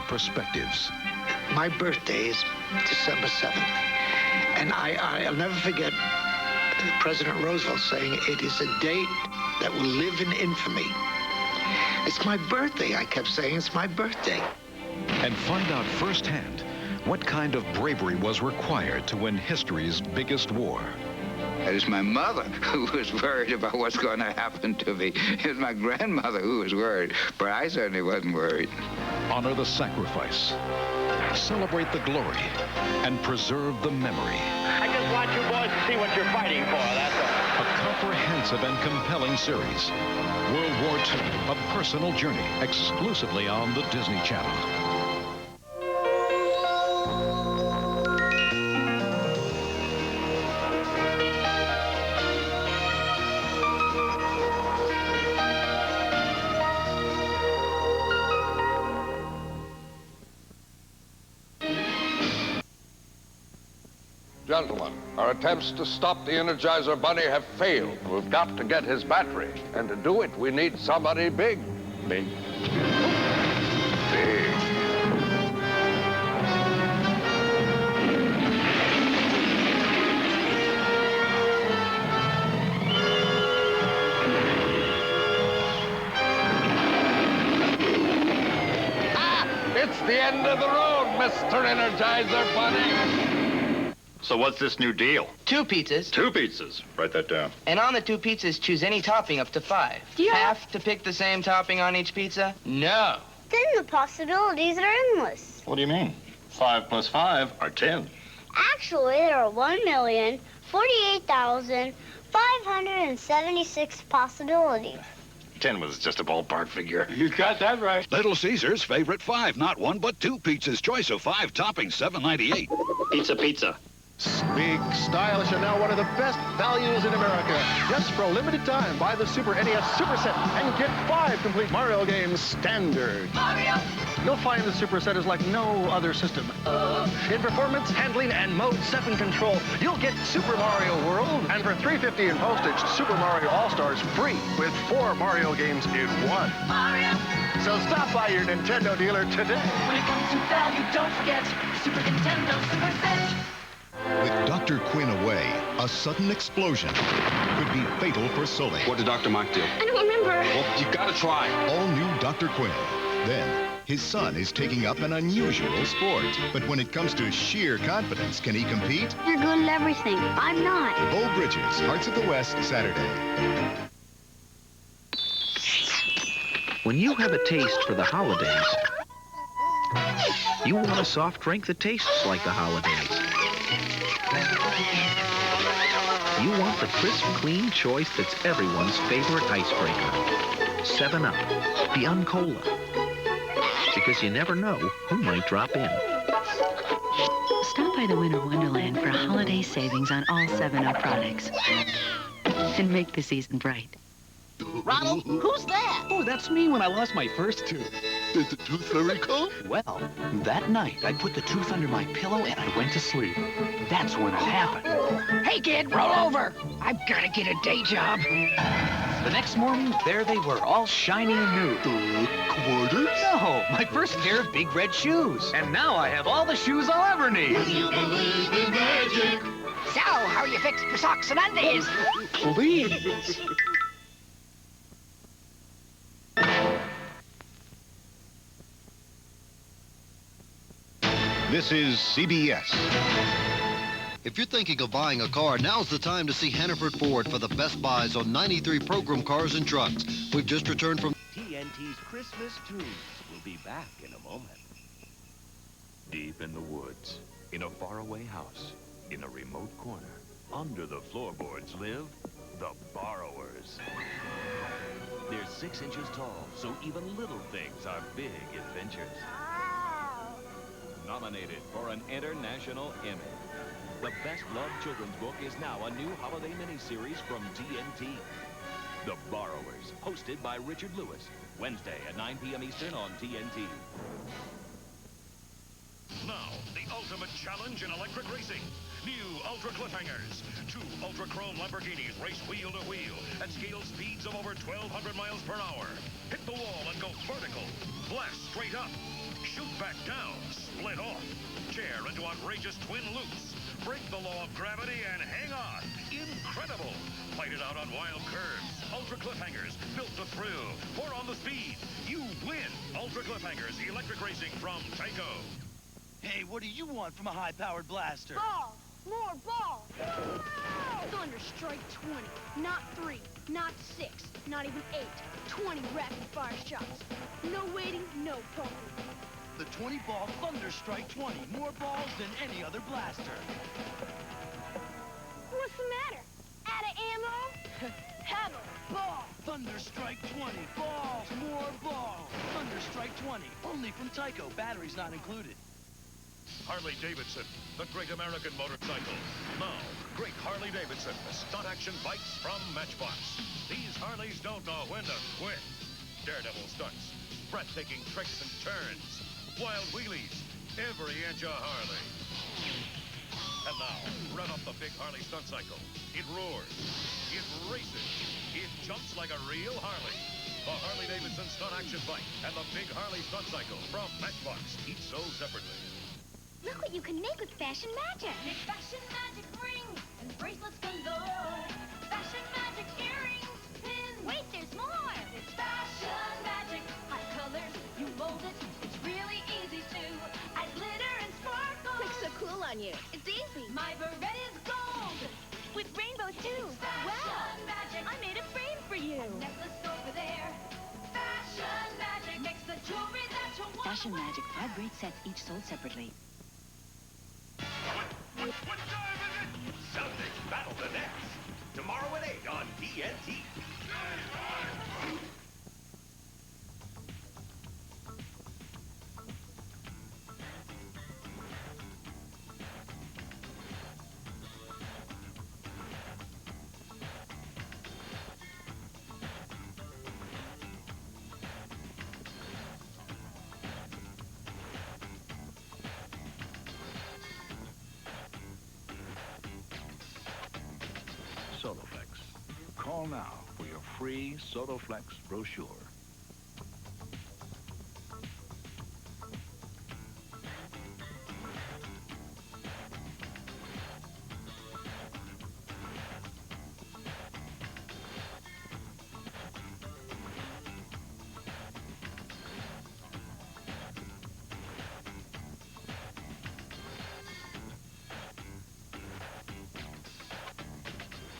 perspectives. My birthday is December 7th, and I'll never forget President Roosevelt saying it is a date that will live in infamy. It's my birthday, I kept saying, it's my birthday. And find out firsthand what kind of bravery was required to win history's biggest war. It was my mother who was worried about what's going to happen to me. It was my grandmother who was worried, but I certainly wasn't worried. Honor the sacrifice, celebrate the glory, and preserve the memory. I just want you boys to see what you're fighting for, that's all. A comprehensive and compelling series. World War II, a personal journey, exclusively on the Disney Channel. Gentlemen, our attempts to stop the Energizer Bunny have failed. We've got to get his battery. And to do it, we need somebody big. Big. Big. Ah! It's the end of the road, Mr. Energizer Bunny. So what's this new deal? 2 pizzas. 2 pizzas. Write that down. And on the 2 pizzas, choose any topping up to 5. Do you have to pick the same topping on each pizza? No. Then the possibilities are endless. What do you mean? 5 plus 5 are 10. Actually, there are 1,048,576 possibilities. 10 was just a ballpark figure. You got that right. Little Caesar's favorite 5, not 1 but 2 pizzas. Choice of 5 toppings, $7.98. Pizza. Sleek, stylish, and now one of the best values in America. Just for a limited time, buy the Super NES Super Set and get 5 complete Mario games standard. Mario! You'll find the Super Set is like no other system. In performance, handling, and Mode 7 control, you'll get Super Mario World, and for $3.50 in postage, Super Mario All-Stars free with 4 Mario games in 1. Mario! So stop by your Nintendo dealer today. When it comes to value, don't forget Super Nintendo Super Set. With Dr. Quinn away, a sudden explosion could be fatal for Sully. What did Dr. Mike do? I don't remember. Well, you gotta try. All new Dr. Quinn. Then, his son is taking up an unusual sport. But when it comes to sheer confidence, can he compete? You're good at everything. I'm not. Bo Bridges, Hearts of the West, Saturday. When you have a taste for the holidays, you want a soft drink that tastes like the holidays. You want the crisp, clean choice that's everyone's favorite icebreaker. 7-Up, Beyond Cola. Because you never know who might drop in. Stop by the Winter Wonderland for holiday savings on all 7-Up products. And make the season bright. Ronald, who's that? Oh, that's me when I lost my first tooth. Did the tooth fairy come? Well, that night, I put the tooth under my pillow and I went to sleep. That's when it happened. Hey, kid, roll over. I've got to get a day job. The next morning, there they were, all shiny and new. Quarters? No, my first pair of big red shoes. And now I have all the shoes I'll ever need. Will you believe in magic? So, how you fixed your socks and undies? Please. This is CBS. If you're thinking of buying a car, now's the time to see Hannaford Ford for the best buys on 93 program cars and trucks. We've just returned from TNT's Christmas Tunes. We'll be back in a moment. Deep in the woods, in a faraway house, in a remote corner, under the floorboards live the Borrowers. They're 6 inches tall, so even little things are big adventures. Nominated for an international Emmy. The best-loved children's book is now a new holiday miniseries from TNT. The Borrowers, hosted by Richard Lewis. Wednesday at 9 p.m. Eastern on TNT. Now, the ultimate challenge in electric racing. New Ultra Cliffhangers. 2 Ultra Chrome Lamborghinis race wheel to wheel at scale speeds of over 1,200 miles per hour. Hit the wall and go vertical. Blast straight up. Shoot back down. Split off. Tear into outrageous twin loops. Break the law of gravity and hang on. Incredible. Fight it out on wild curves. Ultra Cliffhangers, built to thrill. Or on the speed. You win. Ultra Cliffhangers, electric racing from Tyco. Hey, what do you want from a high-powered blaster? Ball! More ball! Thunder Strike 20. Not 3, not 6, not even 8. 20 rapid-fire shots. No waiting, no pumping. The 20-ball Thunder Strike 20. More balls than any other blaster. What's the matter? Out of ammo? Have a ball! Thunder Strike 20. Balls, more balls. Thunder Strike 20. Only from Tyco. Batteries not included. Harley-Davidson, the great American motorcycle. Now, great Harley-Davidson, stunt action bikes from Matchbox. These Harleys don't know when to quit. Daredevil stunts, breathtaking tricks and turns, wild wheelies, every inch a Harley. And now, rev up the big Harley stunt cycle. It roars, it races, it jumps like a real Harley. The Harley-Davidson stunt action bike and the big Harley stunt cycle from Matchbox, each sold separately. Look what you can make with Fashion Magic. Make Fashion Magic rings and bracelets galore. Fashion Magic earrings, pins. Wait, there's more. It's Fashion Magic. Hot colors, you mold it. It's really easy to add glitter and sparkle. Looks so cool on you. It's easy. My Beretta's gold. With rainbow too. Fashion Magic. I made a frame for you. A necklace over there. Fashion Magic makes the jewelry that you want. Fashion Magic, 5 great sets, each sold separately. What time is it? Celtics battle the Nets. Tomorrow at 8 on TNT. Soloflex. Call now for your free Soloflex brochure.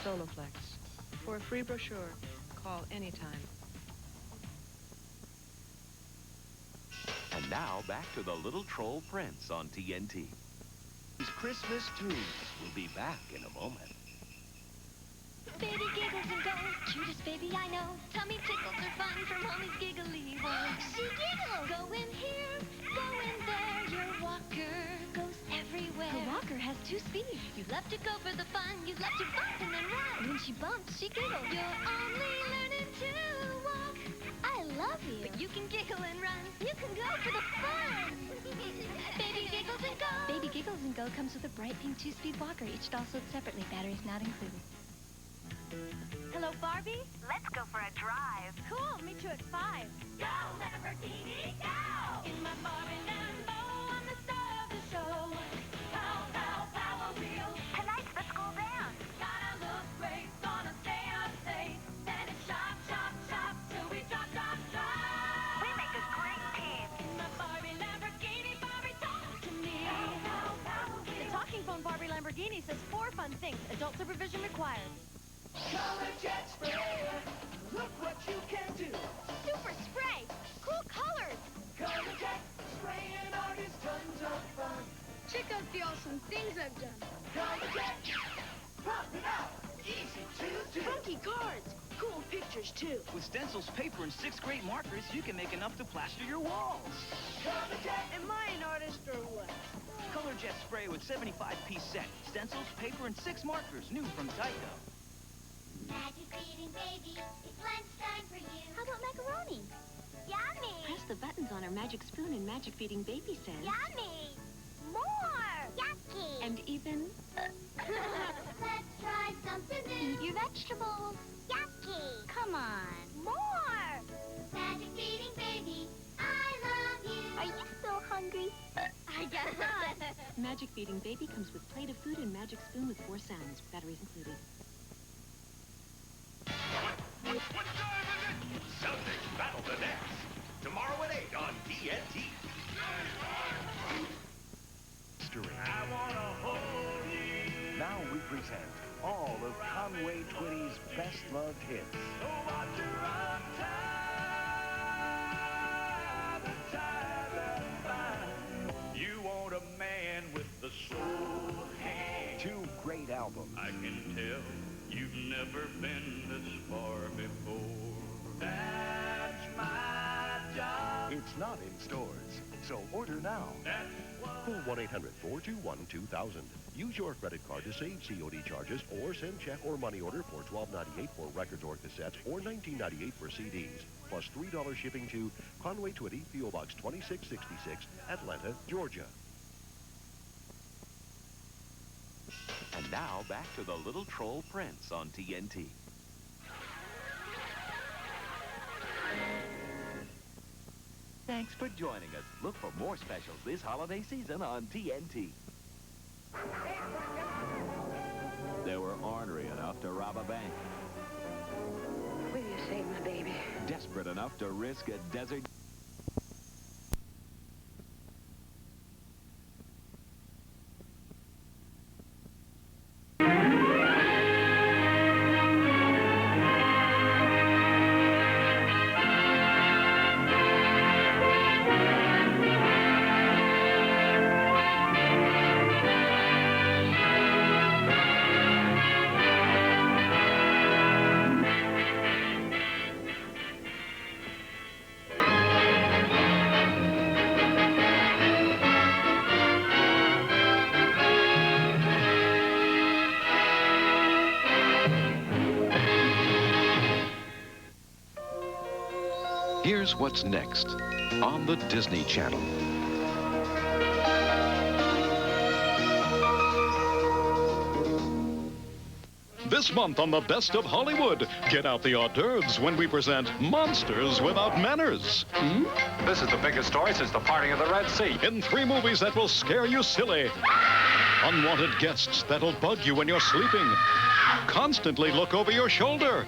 Soloflex. For a free brochure, call anytime. And now back to the Little Troll Prince on TNT. These Christmas trees will be back in a moment. Baby giggles and goes, cutest baby I know. Tummy tickles are fun for mommy's giggly one. She giggles! Go in here, go in there. Your walker goes everywhere. Her walker has 2 speeds. You love to go for the fun. You love to bump and then run. When she bumps, she giggles. You're only learning to walk. I love you. But you can giggle and run. You can go for the fun. Baby Giggles and Go. Baby Giggles and Go comes with a bright pink 2-speed walker, each doll sold separately. Batteries not included. Hello, Barbie? Let's go for a drive. Cool, meet you at 5. Go, Lamborghini, go! In my Barbie Lambo, I'm the star of the show. Pow, pow, power wheel. Tonight's the school dance. Gotta look great, gonna stay up late. Then it's shop, shop, shop, till we drop, drop, drop. We make a great team. In my Barbie Lamborghini, Barbie, talk to me. Pow, pow, power wheel. The talking phone Barbie Lamborghini says 4 fun things. Adult supervision required. Color jet spray, look what you can do. Super spray! Cool colors! Color jet spraying art is tons of fun. Check out the awesome things I've done. Color jet, pop it out, easy to do. Funky cards! Cool pictures, too. With stencils, paper, and 6 great markers, you can make enough to plaster your walls. Color jet. Am I an artist or what? Color Jet spray with 75-piece set. Stencils, paper, and 6 markers, new from Tyco. Magic feeding baby, it's lunchtime for you. How about macaroni? Yummy! Press the buttons on our magic spoon and magic feeding baby says... Yummy! More! Yucky! And even Let's try something new. eat your vegetables. Yucky! Come on. More! Magic feeding baby, I love you. Are you still hungry? I guess not. Magic Feeding Baby comes with plate of food and magic spoon with 4 sounds. Batteries included. What time is it? Celtics battle the Nets. Tomorrow at 8 on TNT. I wanna hold you. Now we present all of Conway Twitty's best-loved hits. You want a man with the soul hand. 2 great albums. I can tell you've never been this far before. That's my job. It's not in stores, so order now. Call 1-800-421-2000. Use your credit card to save COD charges or send check or money order for $12.98 for records or cassettes or $19.98 for CDs. Plus $3 shipping to Conway Twitty, P.O. Box 2666, Atlanta, Georgia. And now back to the Little Troll Prince on TNT. Thanks for joining us. Look for more specials this holiday season on TNT. They were ornery enough to rob a bank. Will you save my baby? Desperate enough to risk a desert... Here's what's next on the Disney Channel. This month on the Best of Hollywood, get out the hors d'oeuvres when we present Monsters Without Manners. This is the biggest story since the parting of the Red Sea. In 3 movies that will scare you silly. Unwanted guests that'll bug you when you're sleeping. Constantly look over your shoulder.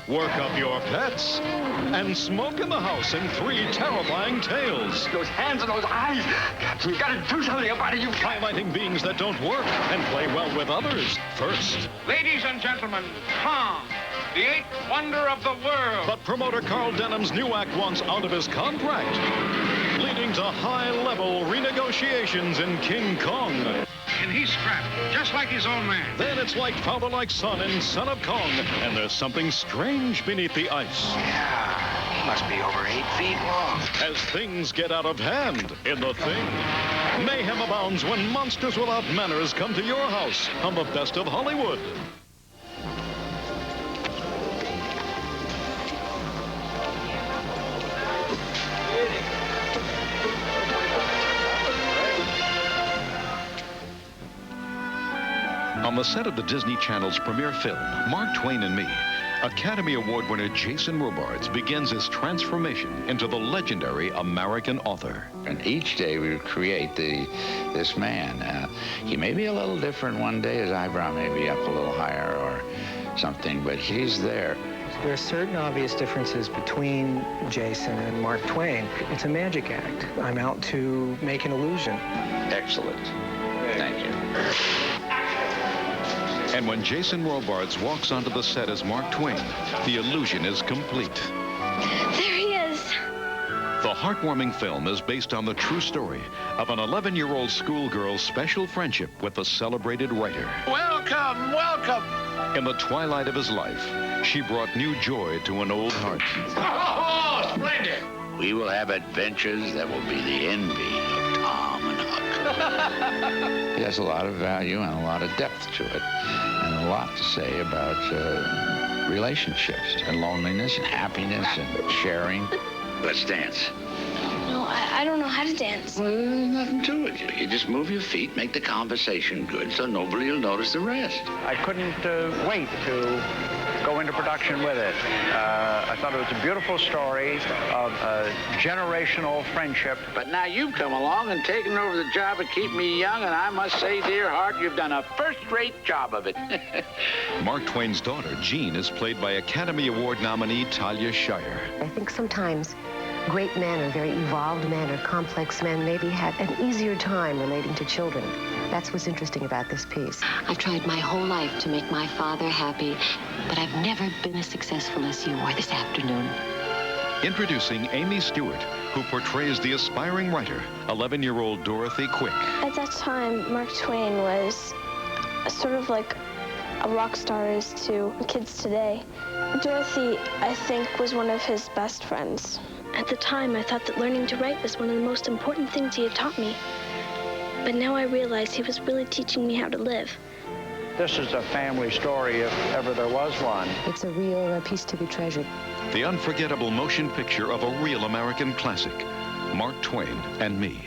Work up your pets. And smoke in the house in 3 terrifying tales. Those hands and those eyes. Captain, you gotta do something about it. You highlighting beings that don't work and play well with others. First. Ladies and gentlemen, Kong, the 8th wonder of the world. But promoter Carl Denham's new act wants out of his contract, leading to high-level renegotiations in King Kong. And he's strapped, just like his own man. Then it's like father like son in Son of Kong, and there's something strange beneath the ice. Yeah, he must be over 8 feet long. As things get out of hand in The Thing, mayhem abounds when monsters without manners come to your house on the Best of Hollywood. On the set of the Disney Channel's premiere film, Mark Twain and Me, Academy Award winner Jason Robards begins his transformation into the legendary American author. And each day we create this man. He may be a little different one day. His eyebrow may be up a little higher or something, but he's there. There are certain obvious differences between Jason and Mark Twain. It's a magic act. I'm out to make an illusion. Excellent. Thank you. And when Jason Robards walks onto the set as Mark Twain, the illusion is complete. There he is. The heartwarming film is based on the true story of an 11-year-old schoolgirl's special friendship with the celebrated writer. Welcome, welcome. In the twilight of his life, she brought new joy to an old heart. Oh, splendid. We will have adventures that will be the envy of Tom and Huck. It has a lot of value and a lot of depth to it, and a lot to say about relationships and loneliness and happiness and sharing. Let's dance. No, I don't know how to dance. Well, there's nothing to it. You just move your feet, make the conversation good, so nobody will notice the rest. I couldn't wait to go into production with it. I thought it was a beautiful story of generational friendship. But now you've come along and taken over the job of keeping me young, and I must say, dear heart, you've done a first-rate job of it. Mark Twain's daughter, Jean, is played by Academy Award nominee Talia Shire. I think sometimes great men or very evolved men or complex men maybe have an easier time relating to children. That's what's interesting about this piece. I've tried my whole life to make my father happy, but I've never been as successful as you are this afternoon. Introducing Amy Stewart, who portrays the aspiring writer, 11-year-old Dorothy Quick. At that time, Mark Twain was sort of like a rock star is to kids today. Dorothy, I think, was one of his best friends. At the time, I thought that learning to write was one of the most important things he had taught me. But now I realize he was really teaching me how to live. This is a family story, if ever there was one. It's a real piece to be treasured. The unforgettable motion picture of a real American classic, Mark Twain and Me.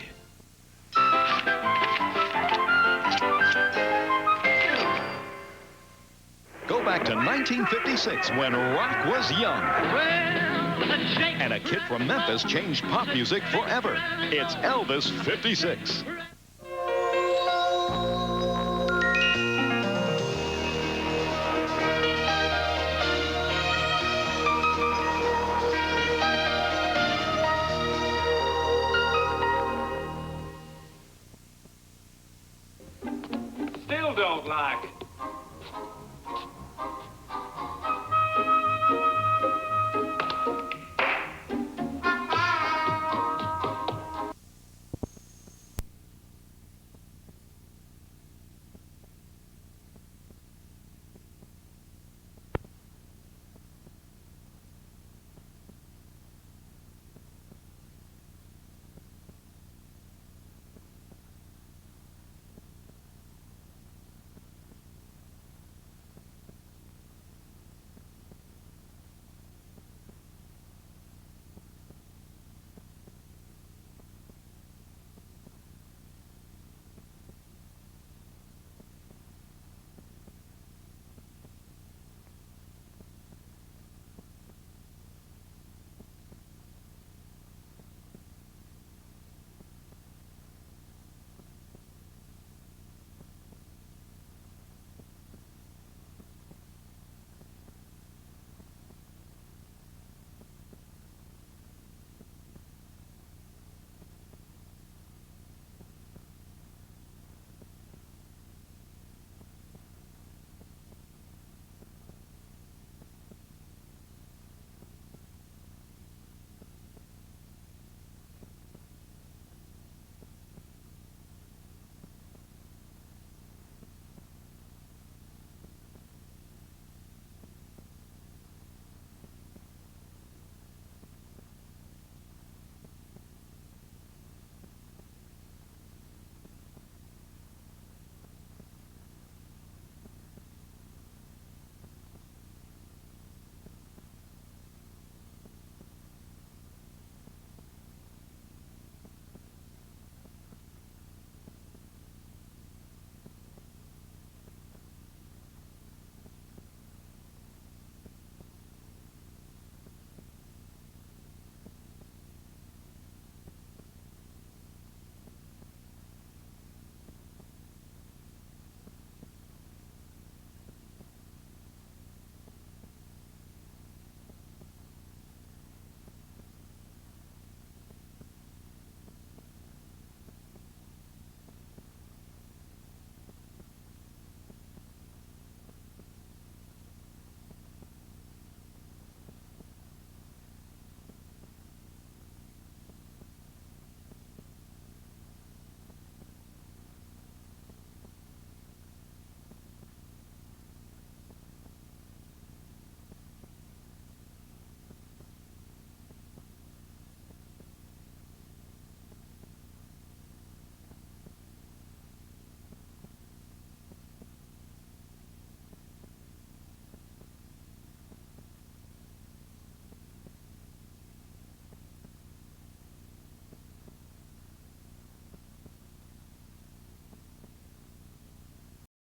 Go back to 1956 when rock was young. And a kid from Memphis changed pop music forever. It's Elvis 56. Still don't like it.